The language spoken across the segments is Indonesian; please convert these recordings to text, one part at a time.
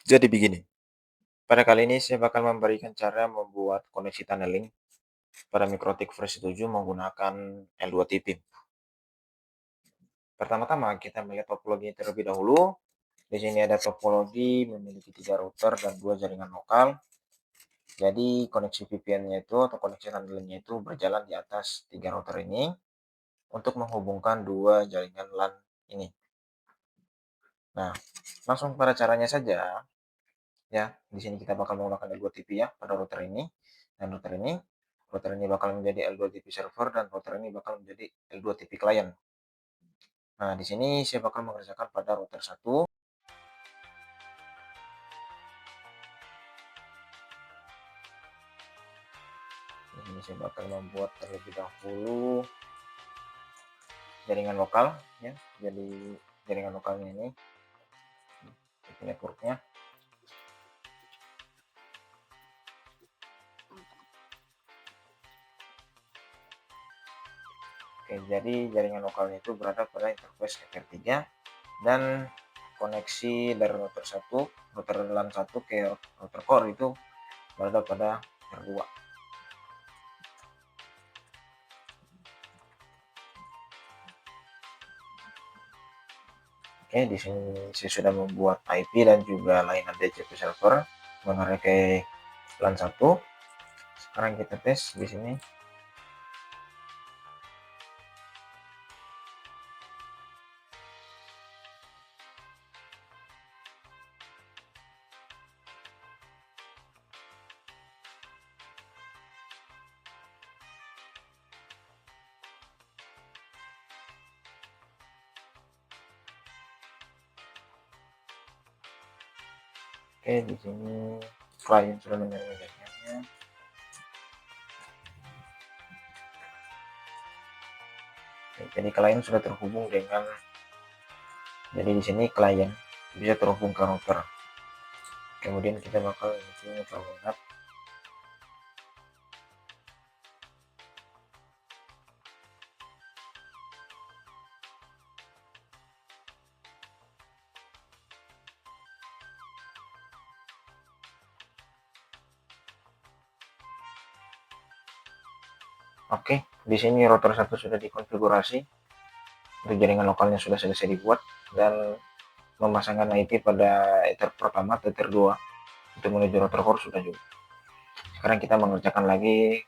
Jadi begini, pada kali ini saya bakal memberikan cara membuat koneksi tunneling pada Mikrotik versi 7 menggunakan L2 TP. Pertama-tama kita melihat topologi terlebih dahulu. Di sini ada topologi memiliki 3 router dan 2 jaringan lokal. Jadi koneksi VPN-nya itu atau koneksi tunneling-nya itu berjalan di atas 3 router ini untuk menghubungkan 2 jaringan LAN ini. Nah, langsung pada caranya saja. Ya, di sini kita bakal menggunakan L2 TP ya pada router ini dan router ini. Router ini bakal menjadi L2 TP server dan router ini bakal menjadi L2 TP client. Nah, di sini saya bakal mengerjakan pada router 1. Di sini saya bakal membuat terlebih dahulu jaringan lokal ya. Jadi jaringan lokalnya ini networknya. Oke, jadi jaringan lokalnya itu berada pada interface FR3 dan koneksi dari router 1, router LAN 1 ke router core itu berada pada router 2. Oke, di sini saya sudah membuat IP dan juga layanan DHCP server mengarah ke LAN 1. Sekarang kita tes di sini. Oke, di sini klien sudah menerima jaringannya. Oke, jadi klien sudah terhubung dengan, jadi di sini klien bisa terhubung ke router. Kemudian kita bakal download. Oke, di sini router 1 sudah dikonfigurasi. Untuk jaringan lokalnya sudah selesai dibuat dan memasangkan IP pada ether pertama atau ether 2 untuk menuju router core sudah juga. Sekarang kita mengerjakan lagi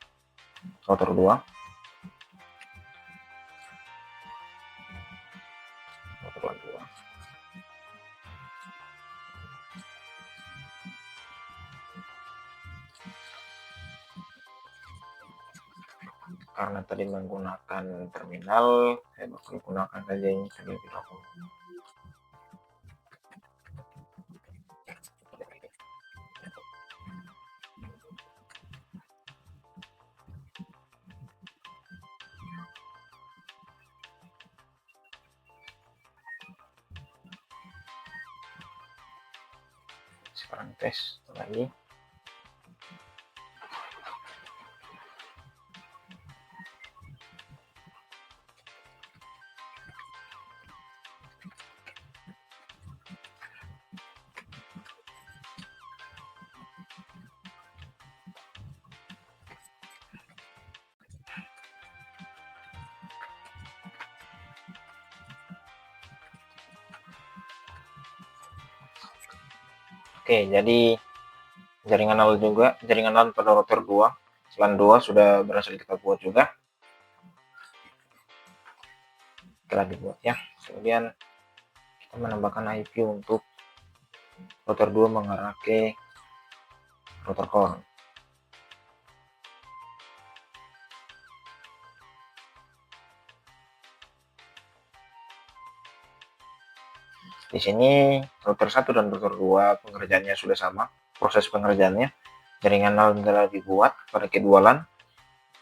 router 2. Router 2. Karena tadi menggunakan terminal, saya bakal gunakan saja ini terlebih dahulu. Sekarang tes lagi. Oke, jadi jaringan LAN pada router 2, LAN 2 sudah berhasil kita buat juga. Telah dibuat ya. Kemudian kita menambahkan IP untuk router 2 mengarah ke router core. Di sini router 1 dan router 2 pengerjaannya sudah sama, proses pengerjaannya. Jaringan LAN telah dibuat pada kedua LAN.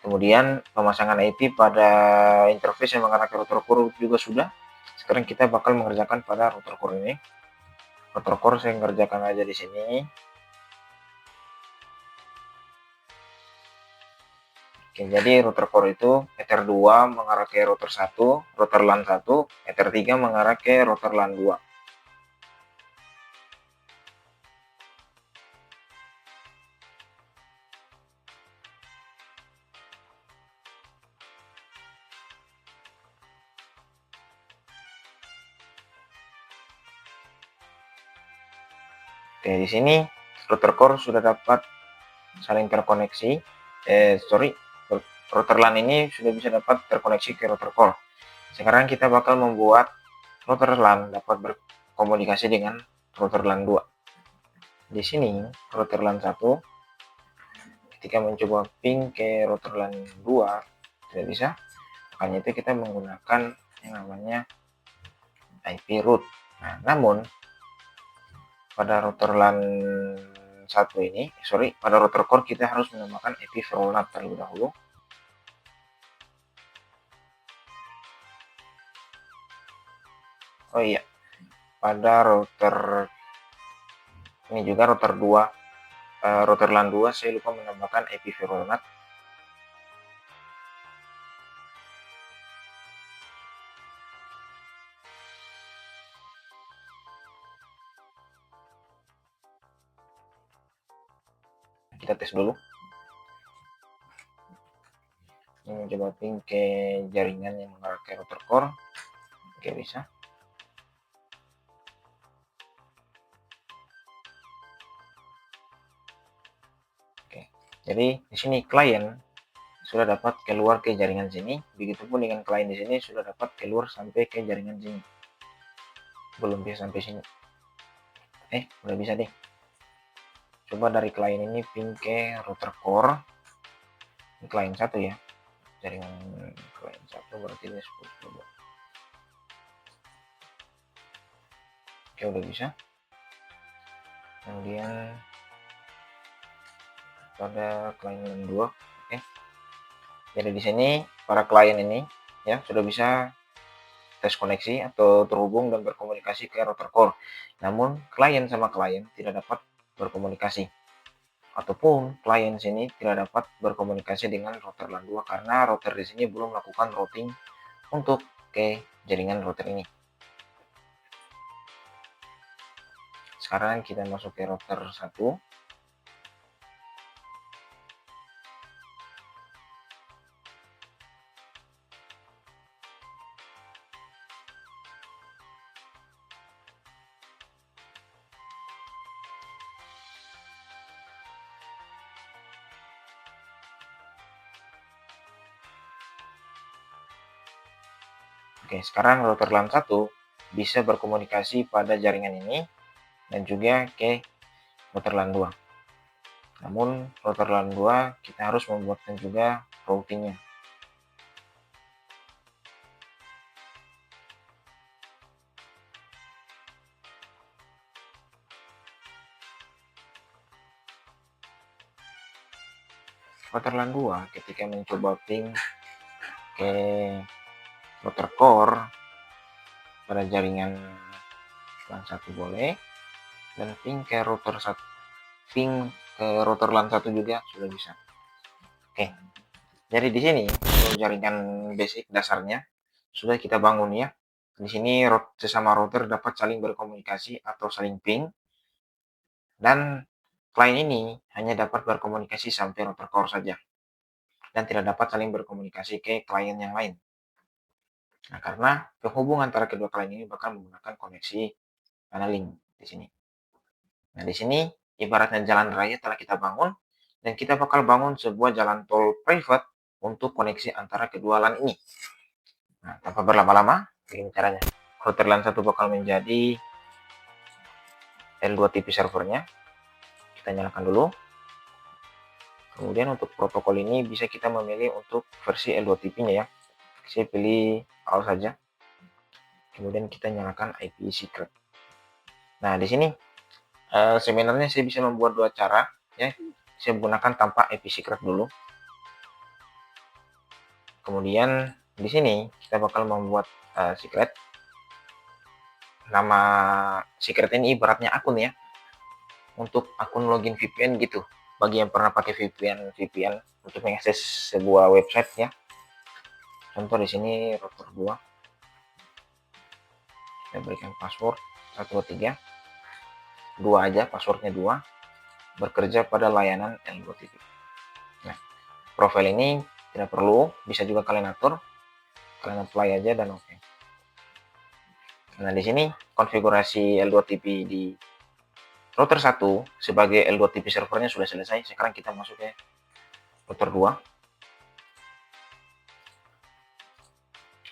Kemudian pemasangan IP pada interface yang mengarah ke router core juga sudah. Sekarang kita bakal mengerjakan pada router core ini. Router core saya mengerjakan aja di sini. Oke, jadi router core itu ether 2 mengarah ke router 1, router LAN 1, ether 3 mengarah ke router LAN 2. Oke, di sini router core sudah dapat saling terkoneksi. Router LAN ini sudah bisa dapat terkoneksi ke router core. Sekarang kita bakal membuat router LAN dapat berkomunikasi dengan router LAN 2. Di sini router LAN 1 ketika mencoba ping ke router LAN 2 tidak bisa. Makanya itu kita menggunakan yang namanya IP root. Nah, namun pada router LAN 1 ini, pada router core kita harus menambahkan IP VeroLAN terlebih dahulu. Oh iya, pada router ini juga router 2, router LAN 2 saya lupa menambahkan IP VeroLAN. Kita tes dulu. Ini coba ping ke jaringan yang mengarah ke router core. Oke, bisa. Oke. Jadi di sini klien sudah dapat keluar ke jaringan sini, begitupun dengan klien di sini sudah dapat keluar sampai ke jaringan sini. Belum bisa sampai sini. Udah bisa deh. Coba dari klien ini ping ke router core. Ini klien 1 ya. Jaringan klien 1 berarti ini 10 coba. Oke, udah bisa. Kemudian pada klien 2, oke. Jadi di sini para klien ini ya sudah bisa tes koneksi atau terhubung dan berkomunikasi ke router core. Namun klien sama klien tidak dapat berkomunikasi, ataupun klien sini tidak dapat berkomunikasi dengan router LAN 2 karena router di sini belum melakukan routing untuk ke jaringan router ini. Sekarang kita masuk ke router 1. Oke, sekarang router LAN 1 bisa berkomunikasi pada jaringan ini dan juga ke router LAN 2. Namun router LAN 2 kita harus membuatkan juga routingnya. Router LAN 2 ketika mencoba ping ke router core pada jaringan LAN 1 boleh, dan ping ke router 1, ping ke router LAN 1 juga sudah bisa. Oke, jadi di sini jaringan basic dasarnya sudah kita bangun ya. Di sini sesama router dapat saling berkomunikasi atau saling ping, dan klien ini hanya dapat berkomunikasi sampai router core saja dan tidak dapat saling berkomunikasi ke klien yang lain. Nah, karena penghubung antara kedua klien ini bakal menggunakan koneksi tunneling di sini. Nah, di sini ibaratnya jalan raya telah kita bangun dan kita bakal bangun sebuah jalan tol private untuk koneksi antara kedua LAN ini. Nah, tanpa berlama-lama, begini caranya. Router LAN 1 bakal menjadi L2TP servernya. Kita nyalakan dulu. Kemudian untuk protokol ini bisa kita memilih untuk versi L2TP-nya ya. Saya pilih all saja. Kemudian kita nyalakan IP secret. Nah, di sini sebenarnya saya bisa membuat dua cara ya. Saya menggunakan tanpa IP secret dulu. Kemudian di sini kita bakal membuat secret. Nama secret ini ibaratnya akun ya. Untuk akun login VPN gitu. Bagi yang pernah pakai VPN untuk mengakses sebuah website ya. Contoh di sini router 2. Saya berikan password 123. 2 aja, passwordnya 2. Bekerja pada layanan L2TP. Nah, profil ini tidak perlu, bisa juga kalian atur. Kalian apply aja dan oke. Nah, di sini konfigurasi L2TP di router 1 sebagai L2TP servernya sudah selesai. Sekarang kita masuk ke router 2.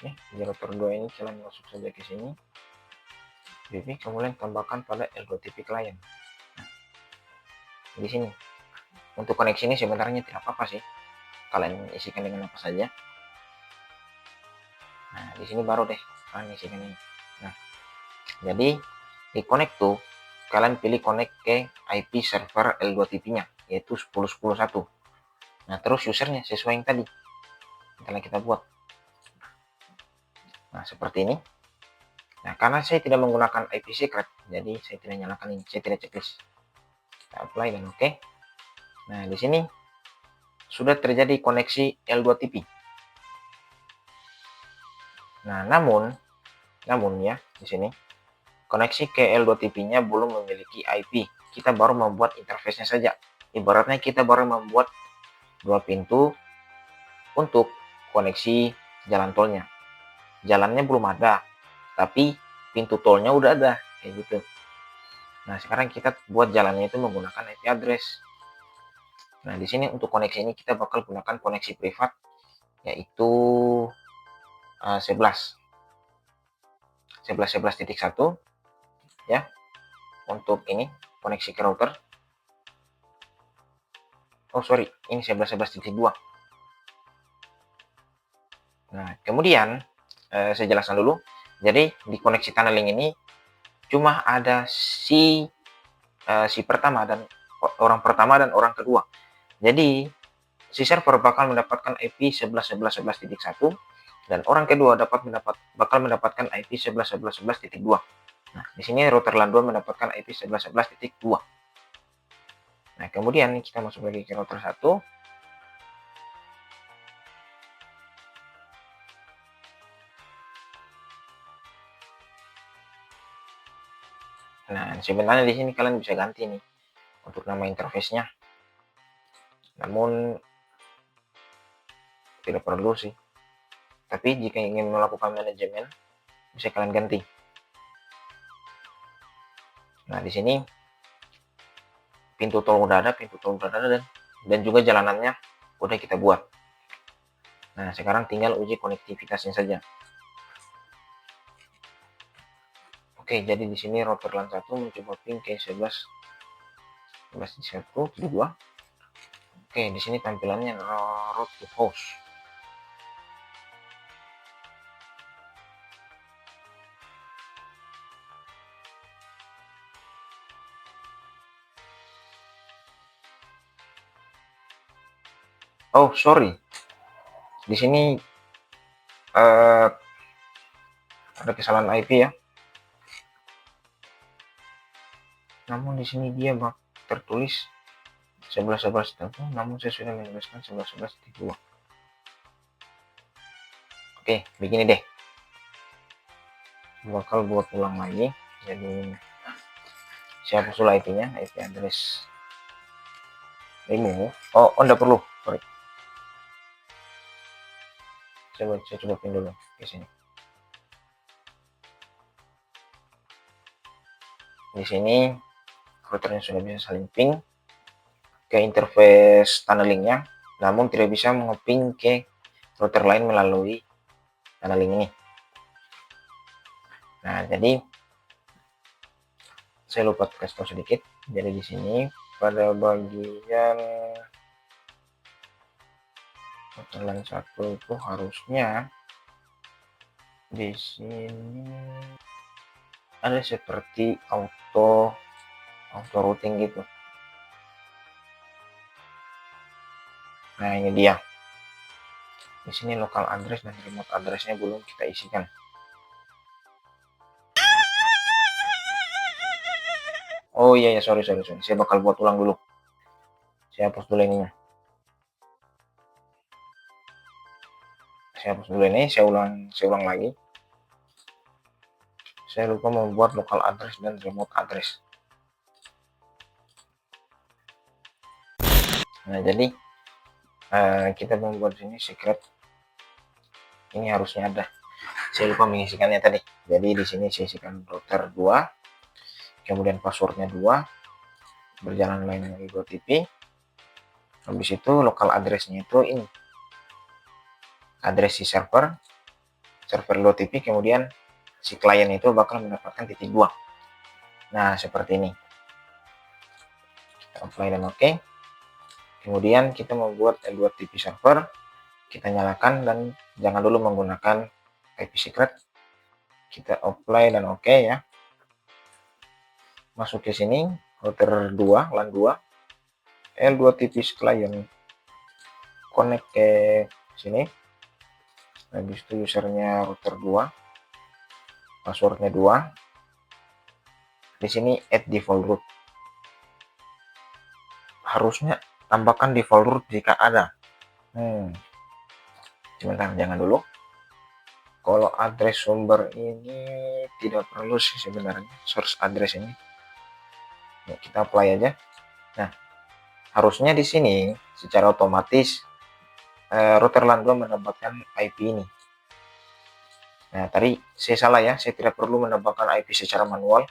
Oke, di router 2 ini kalian masuk saja ke sini. Jadi kemudian tambahkan pada L2TP client. Nah, di sini untuk koneksi ini sebenarnya tidak apa-apa sih, kalian isikan dengan apa saja. Nah, di sini baru deh kalian isikan ini. Nah, jadi di connect tuh kalian pilih connect ke IP server L2TP-nya, yaitu 10.10.1. Nah, terus usernya sesuai yang tadi kita buat. Nah, seperti ini. Nah, karena saya tidak menggunakan IP secret, jadi saya tidak nyalakan ini, saya tidak checklist. Kita apply dan oke. Nah, di sini sudah terjadi koneksi L2TP. Nah, namun ya di sini koneksi ke L2TP-nya belum memiliki IP. Kita baru membuat interface-nya saja. Ibaratnya kita baru membuat 2 pintu untuk koneksi jalan tolnya. Jalannya belum ada, tapi pintu tolnya udah ada, kayak gitu. Nah, sekarang kita buat jalannya itu menggunakan IP address. Nah, di sini untuk koneksi ini kita bakal gunakan koneksi privat, yaitu 11.11.1 ya, untuk ini koneksi ke router. Oh sorry, ini 11.11.2. Nah, kemudian saya jelaskan dulu. Jadi di koneksi tunneling ini cuma ada si pertama dan orang pertama dan orang kedua. Jadi si server bakal mendapatkan IP 11.11.11.1 dan orang kedua bakal mendapatkan IP 11.11.11.2. Nah, di sini router LAN 2 mendapatkan IP 11.11.2. Nah, kemudian kita masuk lagi ke router 1. Nah, sebenarnya di sini kalian bisa ganti nih untuk nama interface-nya. Namun tidak perlu sih. Tapi jika ingin melakukan manajemen, bisa kalian ganti. Nah, di sini pintu tol udah ada, dan juga jalanannya udah kita buat. Nah, sekarang tinggal uji konektivitasnya saja. Oke, jadi di sini router LAN 1 mencoba ping ke 11.11.1.2. Oke, di sini tampilannya route to host. Oh, sorry. Di sini ada kesalahan IP ya. Namun di sini dia tertulis 11.11.1, namun saya sudah menuliskan 11.11.2. Oke, begini deh. Bakal buat ulang lagi. Jadi saya hapus dulu IP-nya, IP address remove. Oh, enggak perlu. Sorry. Saya coba pin dulu ke sini. Di sini routernya sudah bisa saling ping ke interface tunnelingnya, namun tidak bisa mengeping ke router lain melalui tunneling ini. Nah, jadi saya lupa kasih tahu sedikit. Jadi di sini pada bagian router LAN 1 itu harusnya di sini ada seperti auto routing gitu. Nah, ini dia. Di sini local address dan remote addressnya belum kita isikan. Oh iya ya, sorry. Saya bakal buat ulang dulu. Saya hapus dulu ininya. Saya hapus dulu ini, saya ulang lagi. Saya lupa membuat local address dan remote address. Nah, jadi kita membuat sini secret. Ini harusnya ada. Saya lupa mengisikannya tadi. Jadi di sini saya isikan router 2, kemudian passwordnya 2, berjalan line L2TP. Habis itu lokal address-nya itu ini, address si server L2TP, kemudian si klien itu bakal mendapatkan titik 2. Nah, seperti ini. Kita apply dan oke. Kemudian kita membuat L2TP server, kita nyalakan dan jangan dulu menggunakan IP secret. Kita apply dan oke ya. Masuk ke sini, router 2, LAN 2, L2TP client, connect ke sini. Habis itu usernya router 2, passwordnya 2. Di sini add default root. Harusnya tambahkan default root jika ada. Sebentar, jangan dulu. Kalau address sumber ini tidak perlu sih sebenarnya, source address ini. Ya, kita apply aja. Nah, harusnya di sini secara otomatis router LAN 2 menambahkan IP ini. Nah, tadi saya salah ya, saya tidak perlu menambahkan IP secara manual.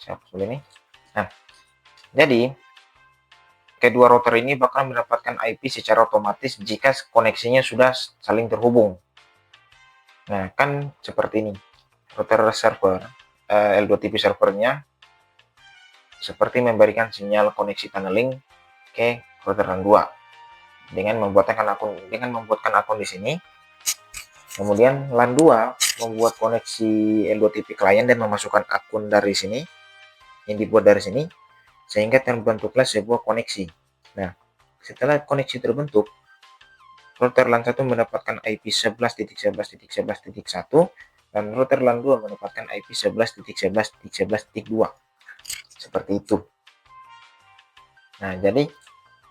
Saya hapus ini. Nah, jadi kedua router ini bakal mendapatkan IP secara otomatis jika koneksinya sudah saling terhubung. Nah, kan seperti ini. Router server L2TP servernya seperti memberikan sinyal koneksi tunneling ke router LAN 2 dengan membuatkan akun di sini. Kemudian LAN 2 membuat koneksi L2TP client dan memasukkan akun dari sini yang dibuat dari sini, sehingga terbentuklah sebuah koneksi. Nah, setelah koneksi terbentuk, router LAN 1 mendapatkan IP 11.11.11.1 dan router LAN 2 mendapatkan IP 11.11.11.2. Seperti itu. Nah, jadi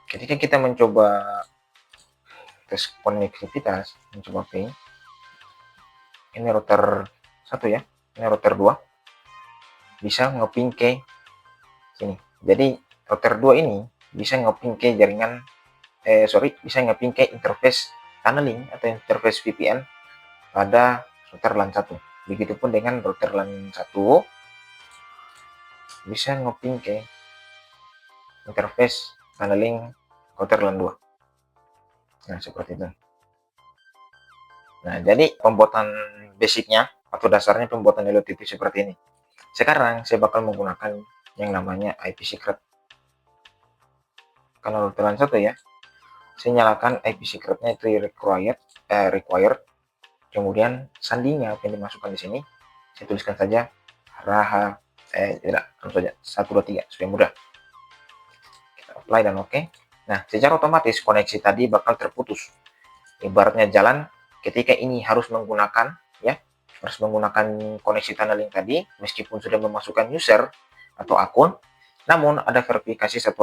ketika kita mencoba tes konektivitas, mencoba ping, ini router 1 ya, ini router 2 bisa ngeping ke sini. Jadi router 2 ini bisa ngeping ke jaringan bisa ngeping ke interface tunneling atau interface VPN pada router LAN 1. Begitupun dengan router LAN 1 bisa ngeping ke interface tunneling router LAN 2. Nah, seperti itu. Nah, jadi pembuatan basicnya atau dasarnya pembuatan L2TP seperti ini. Sekarang saya bakal menggunakan yang namanya IP secret. Kalau router LAN 1 ya, saya nyalakan IP secretnya itu required. Kemudian sandinya apa yang dimasukkan di sini, saya tuliskan saja langsung saja 123 supaya mudah. Kita apply dan oke. Nah, secara otomatis koneksi tadi bakal terputus. Ibaratnya jalan ketika ini harus menggunakan koneksi tunneling tadi, meskipun sudah memasukkan user atau akun, namun ada verifikasi satu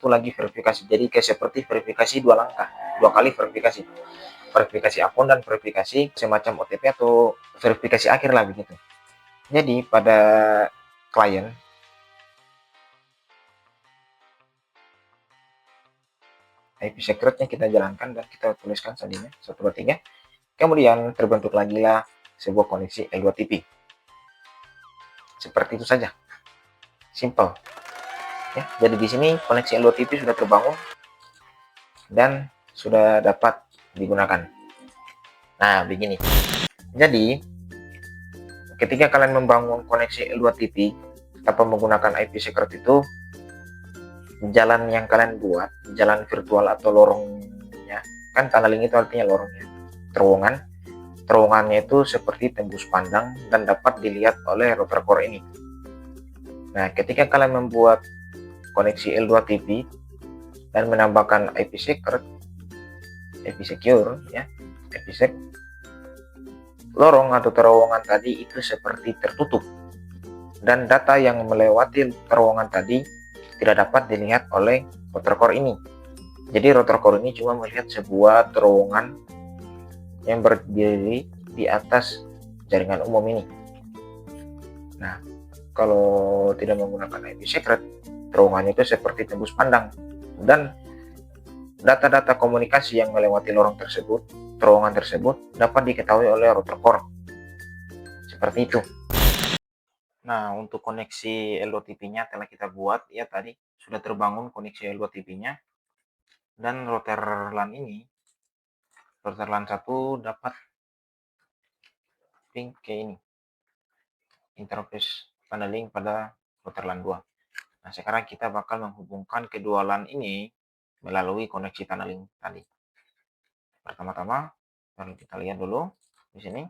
lagi verifikasi. Jadi kayak seperti verifikasi 2 langkah, 2 kali verifikasi akun dan verifikasi semacam OTP atau verifikasi akhir lah begitu. Jadi pada klien IP secretnya kita jalankan dan kita tuliskan sandinya 123. Kemudian terbentuk lagi lah sebuah koneksi L2TP. Seperti itu saja, simple ya. Jadi di sini koneksi L2TP sudah terbangun dan sudah dapat digunakan. Nah, begini. Jadi ketika kalian membangun koneksi L2TP tanpa menggunakan IP secret itu, jalan yang kalian buat, jalan virtual atau lorongnya, kan tunneling itu artinya lorongnya, terowongannya itu seperti tembus pandang dan dapat dilihat oleh router core ini. Nah, ketika kalian membuat koneksi L2TP dan menambahkan IP secure ya, IPsec, lorong atau terowongan tadi itu seperti tertutup dan data yang melewati terowongan tadi tidak dapat dilihat oleh router core ini. Jadi router core ini cuma melihat sebuah terowongan yang berdiri di atas jaringan umum ini. Nah, kalau tidak menggunakan IP secret, terowongannya itu seperti tembus pandang dan data-data komunikasi yang melewati terowongan tersebut dapat diketahui oleh router core. Seperti itu. Nah, untuk koneksi L2TV-nya telah kita buat ya tadi, sudah terbangun koneksi L2TV-nya, dan router LAN ini, router LAN 1 dapat ping ke ini, interface tunneling pada router LAN 2. Nah, sekarang kita bakal menghubungkan kedua LAN ini melalui koneksi tunneling tadi. Pertama-tama, kita lihat dulu di sini.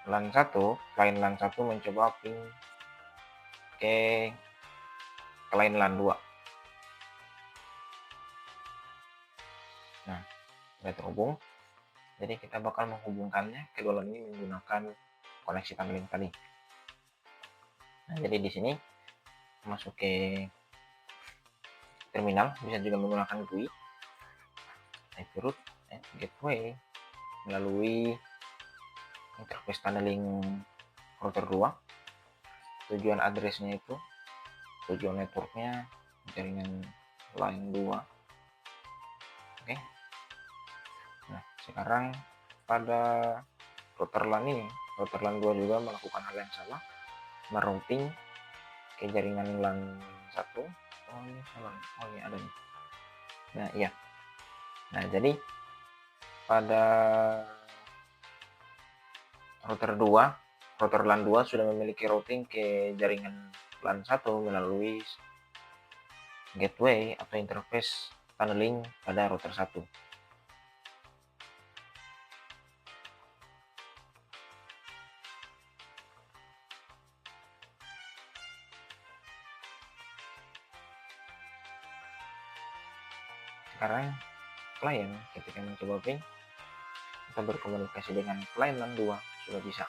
LAN 1, klien LAN 1 mencoba ping ke klien LAN 2. Nah, sudah terhubung. Jadi kita bakal menghubungkannya kedua LAN ini menggunakan koneksi tunneling tadi. Nah, jadi di sini masuk ke terminal, bisa juga menggunakan GUI, IP root, gateway melalui interface tunneling router 2. Tujuan addressnya itu, tujuan networknya jaringan line 2. Oke. Nah, sekarang pada router LAN ini, router LAN 2 juga melakukan hal yang sama, merouting ke jaringan LAN 1. Oh, ini salah. Oh, ini ada nih. Nah, iya. Nah, jadi pada router 2, router LAN 2 sudah memiliki routing ke jaringan LAN 1 melalui gateway atau interface tunneling pada router 1. Sekarang klien ketika mencoba ping atau berkomunikasi dengan klien LAN 2 sudah bisa.